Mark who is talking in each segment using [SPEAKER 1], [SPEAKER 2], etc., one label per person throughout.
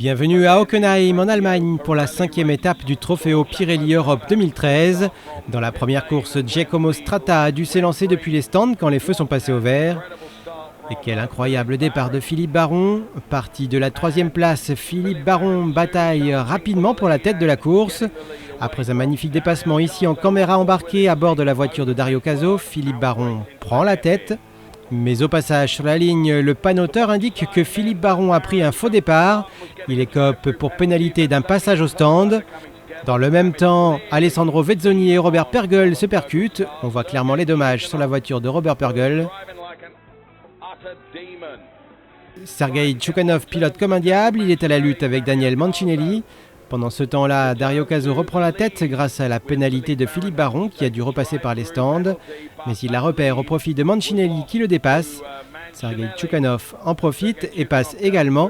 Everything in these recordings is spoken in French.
[SPEAKER 1] Bienvenue à Hockenheim en Allemagne pour la 5e étape du Trofeo Pirelli Europe 2013. Dans la première course, Giacomo Stratta a dû s'élancer depuis les stands quand les feux sont passés au vert. Et quel incroyable départ de Philippe Baron. Parti de la 3e place, Philippe Baron bataille rapidement pour la tête de la course. Après un magnifique dépassement ici en caméra embarquée à bord de la voiture de Dario Caso, Philippe Baron prend la tête. Mais au passage sur la ligne, le panoteur indique que Philippe Baron a pris un faux départ. Il écope pour pénalité d'un passage au stand. Dans le même temps, Alessandro Vezzoni et Robert Pergel se percutent. On voit clairement les dommages sur la voiture de Robert Pergel. Sergei Tchoukanov pilote comme un diable. Il est à la lutte avec Daniel Mancinelli. Pendant ce temps-là, Dario Caso reprend la tête grâce à la pénalité de Philippe Baron qui a dû repasser par les stands. Mais il la repère au profit de Mancinelli qui le dépasse. Sergei Tchoukanov en profite et passe également.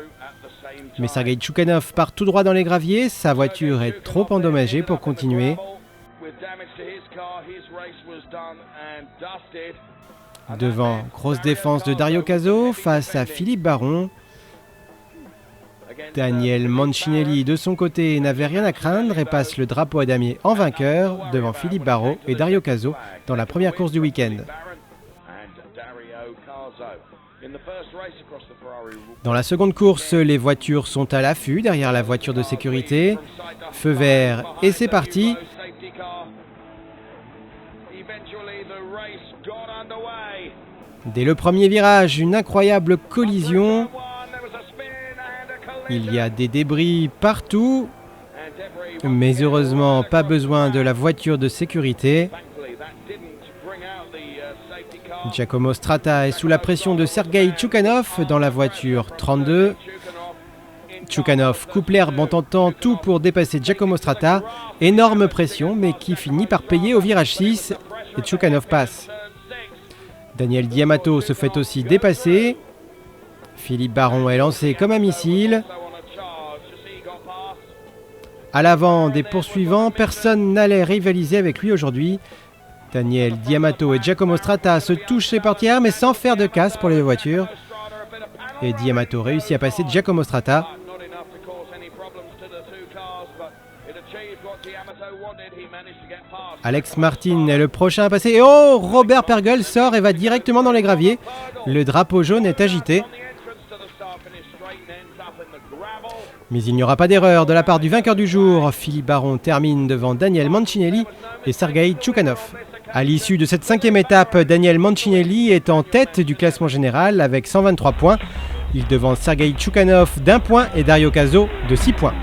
[SPEAKER 1] Mais Sergei Tchoukanov part tout droit dans les graviers. Sa voiture est trop endommagée pour continuer. Devant, grosse défense de Dario Caso face à Philippe Baron. Daniel Mancinelli, de son côté, n'avait rien à craindre et passe le drapeau à damier en vainqueur devant Philippe Baron et Dario Caso dans la première course du week-end. Dans la seconde course, les voitures sont à l'affût derrière la voiture de sécurité. Feu vert et c'est parti. Dès le premier virage, une incroyable collision. Il y a des débris partout, mais heureusement pas besoin de la voiture de sécurité. Giacomo Stratta est sous la pression de Sergei Tchoukanov dans la voiture 32. Tchoukanov coupe l'herbe en tentant tout pour dépasser Giacomo Stratta. Énorme pression, mais qui finit par payer au virage 6 et Tchoukanov passe. Daniel Diamato se fait aussi dépasser. Philippe Baron est lancé comme un missile. À l'avant des poursuivants, personne n'allait rivaliser avec lui aujourd'hui. Daniel Diamato et Giacomo Stratta se touchent les portières mais sans faire de casse pour les voitures. Et Diamato réussit à passer Giacomo Stratta. Alex Martin est le prochain à passer. Et oh, Robert Pergel sort et va directement dans les graviers. Le drapeau jaune est agité. Mais il n'y aura pas d'erreur de la part du vainqueur du jour. Philippe Baron termine devant Daniel Mancinelli et Sergei Tchoukanov. À l'issue de cette 5e étape, Daniel Mancinelli est en tête du classement général avec 123 points. Il devance Sergei Tchoukanov d'1 point et Dario Caso de 6 points.